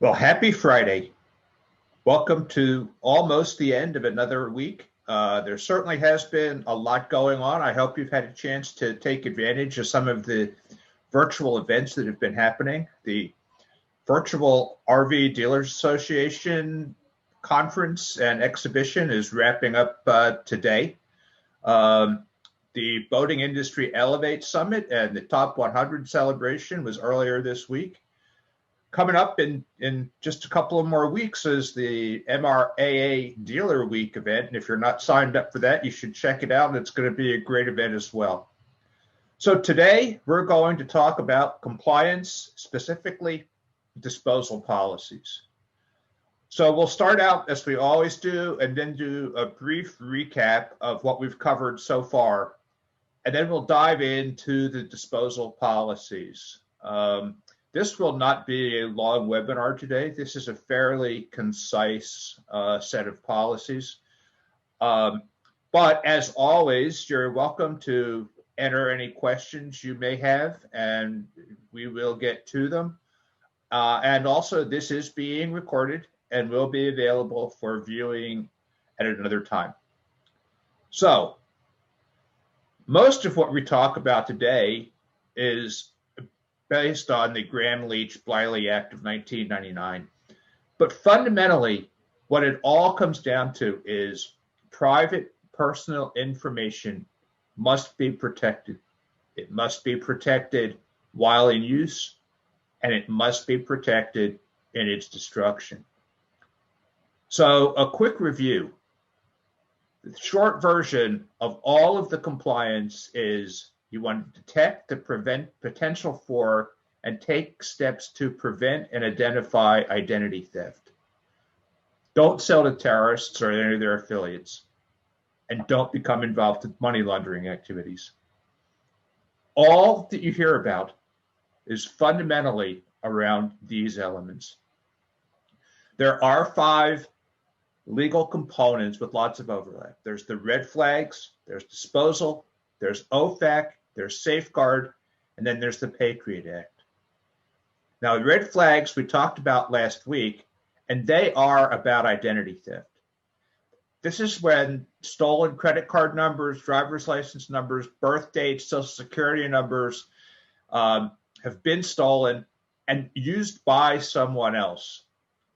Well, happy Friday. Welcome to almost the end of another week. There certainly has been a lot going on. I hope you've had a chance to take advantage of some of the virtual events that have been happening. The Virtual RV Dealers Association conference and exhibition is wrapping up today. Um, the Boating Industry Elevate Summit and the Top 100 celebration was earlier this week. Coming up in just a couple of more weeks is the MRAA Dealer Week event. And if you're not signed up for that, you should check it out. It's going to be a great event as well. So today we're going to talk about compliance, specifically disposal policies. So we'll start out as we always do, and then do a brief recap of what we've covered so far. And then we'll dive into the disposal policies. This will not be a long webinar today. This is a fairly concise set of policies. But as always, you're welcome to enter any questions you may have, and we will get to them. And also, this is being recorded and will be available for viewing at another time. So, most of what we talk about today is based on the Graham-Leach Bliley Act of 1999. But fundamentally, what it all comes down to is private personal information must be protected. It must be protected while in use, and it must be protected in its destruction. So a quick review. The short version of all of the compliance is you want to detect, to prevent potential for, and take steps to prevent and identify identity theft. Don't sell to terrorists or any of their affiliates, and don't become involved with money laundering activities. All that you hear about is fundamentally around these elements. There are 5 legal components with lots of overlap. There's the red flags, there's disposal, there's OFAC, there's safeguard, and then there's the Patriot Act. Now, the red flags we talked about last week, and they are about identity theft. This is when stolen credit card numbers, driver's license numbers, birth dates, social security numbers have been stolen and used by someone else.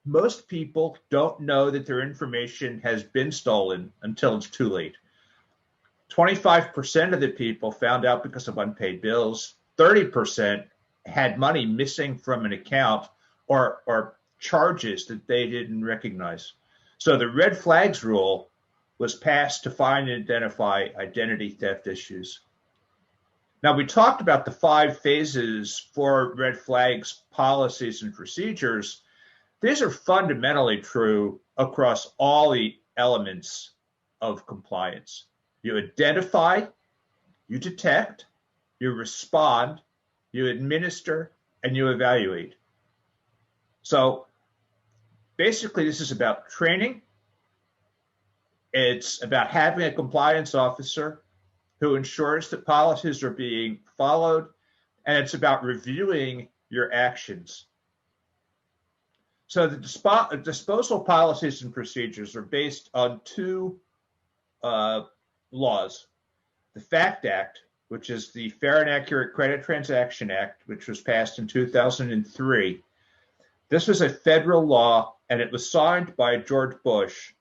Most people don't know that their information has been stolen until it's too late. 25% of the people found out because of unpaid bills. 30% had money missing from an account or charges that they didn't recognize. So the red flags rule was passed to find and identify identity theft issues. Now, we talked about the 5 phases for red flags, policies, and procedures. These are fundamentally true across all the elements of compliance. You identify, you detect, you respond, you administer, and you evaluate. So basically, this is about training. It's about having a compliance officer who ensures that policies are being followed, and it's about reviewing your actions. So the disposal policies and procedures are based on 2 laws. The FACT Act, which is the Fair and Accurate Credit Transaction Act, which was passed in 2003. This was a federal law, and it was signed by George Bush,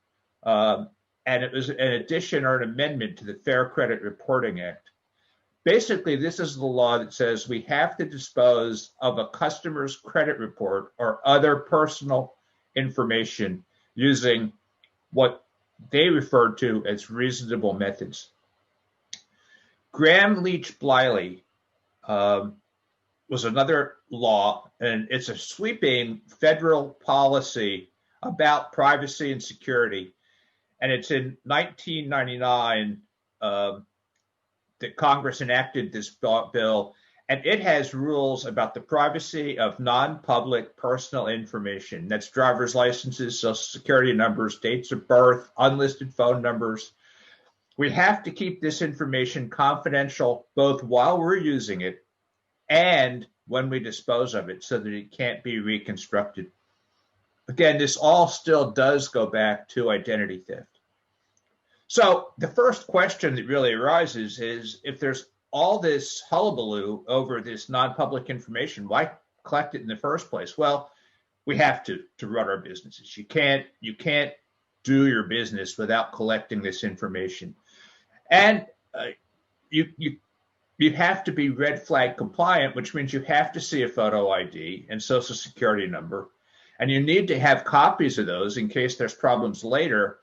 and it was an addition or an amendment to the Fair Credit Reporting Act. Basically, this is the law that says we have to dispose of a customer's credit report or other personal information using what they referred to as reasonable methods. Graham-Leach Bliley was another law, and it's a sweeping federal policy about privacy and security. And it's in 1999 that Congress enacted this bill, and it has rules about the privacy of non-public personal information. That's driver's licenses, social security numbers, dates of birth, unlisted phone numbers. We have to keep this information confidential both while we're using it and when we dispose of it so that it can't be reconstructed. Again, this all still does go back to identity theft. So the first question that really arises is, if there's all this hullabaloo over this non-public information, why collect it in the first place? Well, we have to run our businesses. You can't do your business without collecting this information, and you have to be red flag compliant, which means you have to see a photo ID and social security number, and you need to have copies of those in case there's problems later.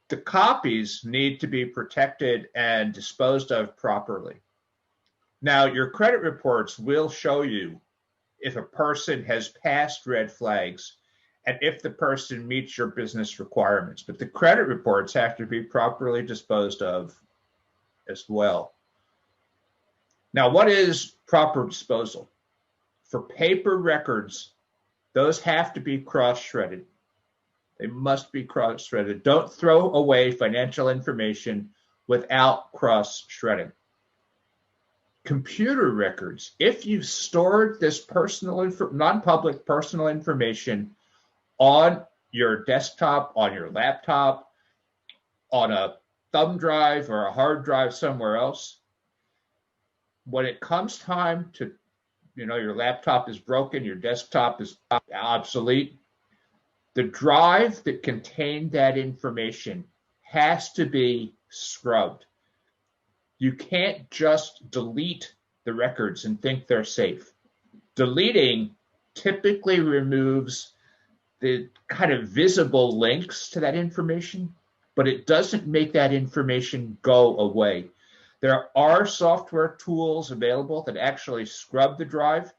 The copies need to be protected and disposed of properly. Now, your credit reports will show you if a person has passed red flags and if the person meets your business requirements, but the credit reports have to be properly disposed of as well. Now, what is proper disposal? For paper records, those have to be cross-shredded. They must be cross-shredded. Don't throw away financial information without cross-shredding. Computer records, if you've stored this non-public personal information on your desktop, on your laptop, on a thumb drive or a hard drive somewhere else, when it comes time to, your laptop is broken, your desktop is obsolete, the drive that contained that information has to be scrubbed. You can't just delete the records and think they're safe. Deleting typically removes the kind of visible links to that information, but it doesn't make that information go away. There are software tools available that actually scrub the drive,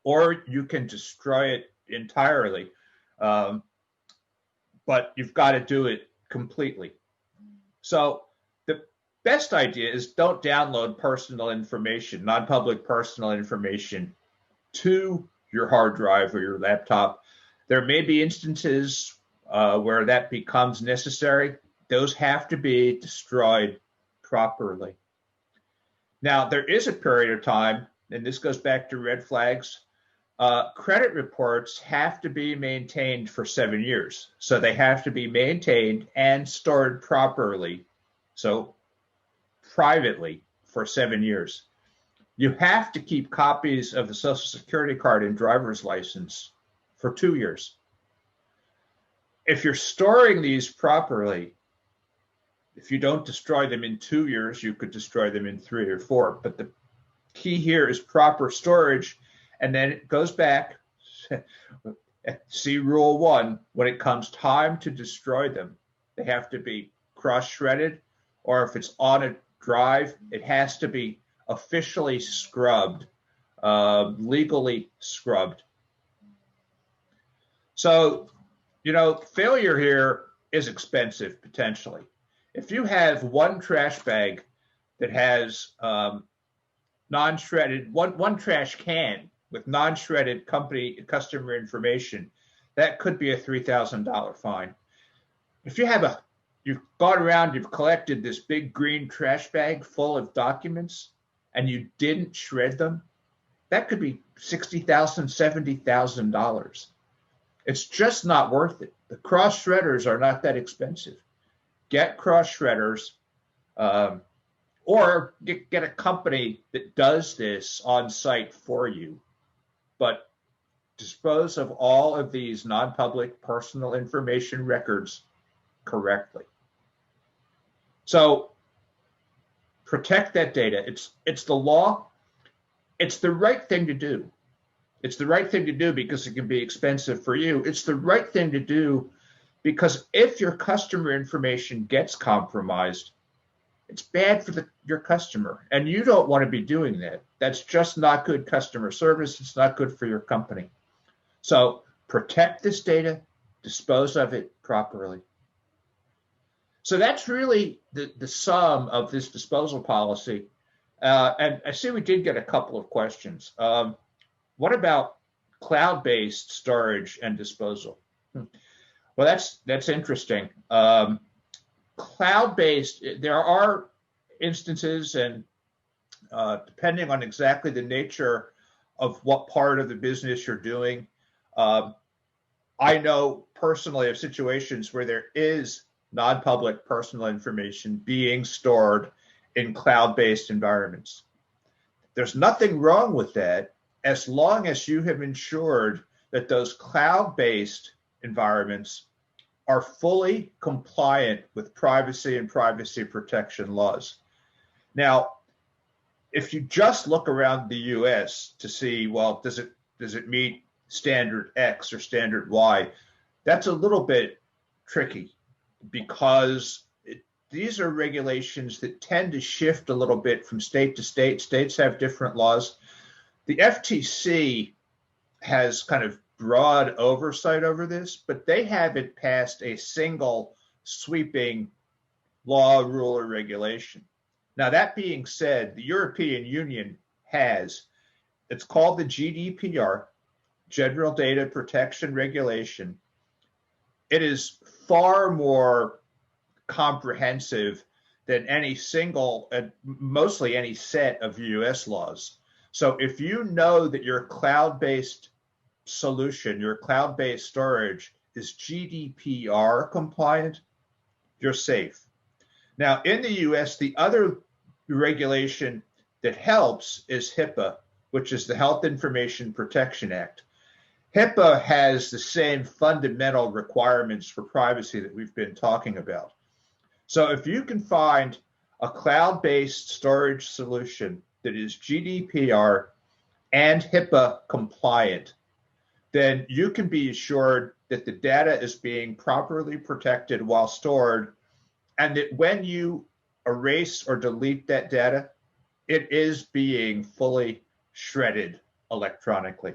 or you can destroy it entirely. But you've got to do it completely. So the best idea is don't download personal information, non-public personal information, to your hard drive or your laptop. There may be instances where that becomes necessary. Those have to be destroyed properly. Now, there is a period of time, and this goes back to red flags. Credit reports have to be maintained for 7 years. So they have to be maintained and stored properly, so privately, for 7 years. You have to keep copies of the Social Security card and driver's license for 2 years. If you're storing these properly, if you don't destroy them in 2 years, you could destroy them in 3 or 4. But the key here is proper storage. And then it goes back, see Rule 1, when it comes time to destroy them, they have to be cross-shredded, or if it's on a drive, it has to be officially scrubbed, legally scrubbed. So, failure here is expensive, potentially. If you have one trash bag that has non-shredded, one trash can with non-shredded customer information, that could be a $3,000 fine. If you've gone around, you've collected this big green trash bag full of documents and you didn't shred them, that could be $60,000, $70,000. It's just not worth it. The cross shredders are not that expensive. Get cross shredders, or get a company that does this on site for you. But dispose of all of these non-public personal information records correctly. So protect that data. It's the law. It's the right thing to do. It's the right thing to do because it can be expensive for you. It's the right thing to do because if your customer information gets compromised, it's bad for your customer, and you don't want to be doing that. That's just not good customer service. It's not good for your company. So protect this data, dispose of it properly. So that's really the sum of this disposal policy. And I see we did get a couple of questions. What about cloud-based storage and disposal? Well, that's interesting. Cloud-based, there are instances, and depending on exactly the nature of what part of the business you're doing, I know personally of situations where there is non-public personal information being stored in cloud-based environments. There's nothing wrong with that as long as you have ensured that those cloud-based environments are fully compliant with privacy and privacy protection laws. Now, if you just look around the US to see, well, does it meet standard X or standard Y? That's a little bit tricky because these are regulations that tend to shift a little bit from state to state. States have different laws. The FTC has kind of broad oversight over this, but they haven't passed a single sweeping law, rule, or regulation. Now, that being said, the European Union has, it's called the GDPR, General Data Protection Regulation. It is far more comprehensive than any single, and mostly any set of US laws. So if you know that your cloud-based solution, your cloud-based storage is GDPR compliant, you're safe. Now, in the US, the other regulation that helps is HIPAA, which is the Health Information Protection Act. HIPAA has the same fundamental requirements for privacy that we've been talking about. So if you can find a cloud-based storage solution that is GDPR and HIPAA compliant, then you can be assured that the data is being properly protected while stored, and that when you erase or delete that data, it is being fully shredded electronically.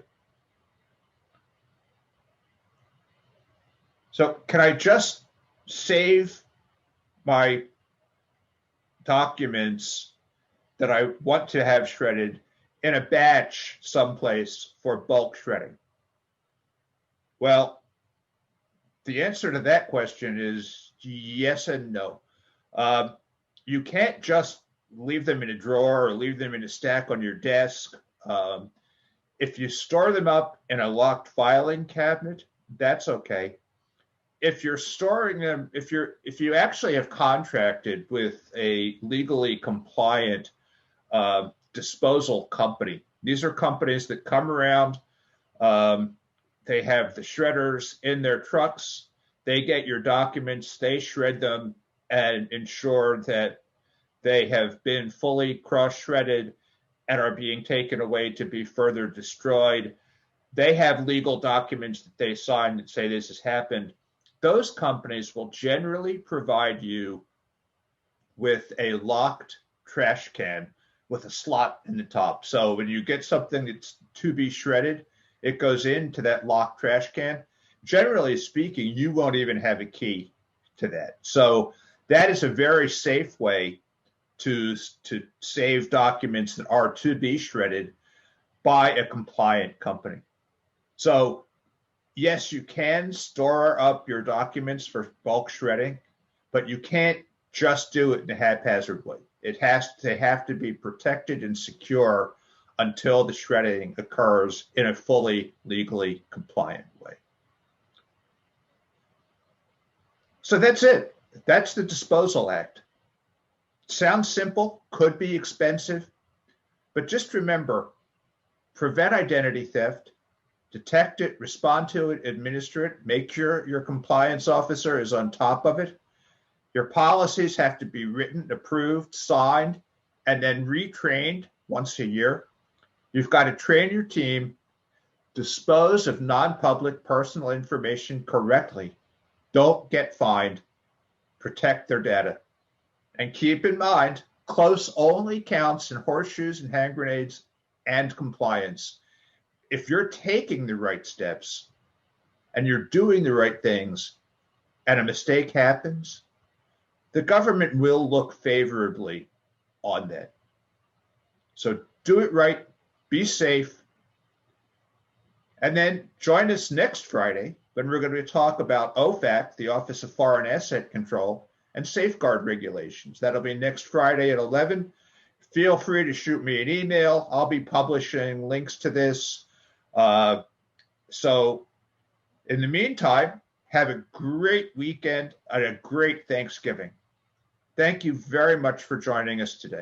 So can I just save my documents that I want to have shredded in a batch someplace for bulk shredding? Well, the answer to that question is yes and no. You can't just leave them in a drawer or leave them in a stack on your desk. If you store them up in a locked filing cabinet, that's okay. If you're storing them, if you actually have contracted with a legally compliant disposal company, these are companies that come around. They have the shredders in their trucks. They get your documents, they shred them, and ensure that they have been fully cross-shredded and are being taken away to be further destroyed. They have legal documents that they sign that say this has happened. Those companies will generally provide you with a locked trash can with a slot in the top. So when you get something that's to be shredded, it goes into that locked trash can. Generally speaking, you won't even have a key to that. So that is a very safe way to save documents that are to be shredded by a compliant company. So yes, you can store up your documents for bulk shredding, but you can't just do it in a haphazard way. They have to be protected and secure until the shredding occurs in a fully legally compliant way. So that's it. That's the Disposal Act. Sounds simple, could be expensive, but just remember, prevent identity theft, detect it, respond to it, administer it, make sure your compliance officer is on top of it. Your policies have to be written, approved, signed, and then retrained once a year. You've got to train your team, dispose of non-public personal information correctly. Don't get fined. Protect their data. And keep in mind, close only counts in horseshoes and hand grenades and compliance. If you're taking the right steps and you're doing the right things and a mistake happens, the government will look favorably on that. So do it right, be safe, and then join us next Friday when we're going to talk about OFAC, the Office of Foreign Asset Control, and safeguard regulations. That'll be next Friday at 11. Feel free to shoot me an email. I'll be publishing links to this. So In the meantime, have a great weekend and a great Thanksgiving. Thank you very much for joining us today.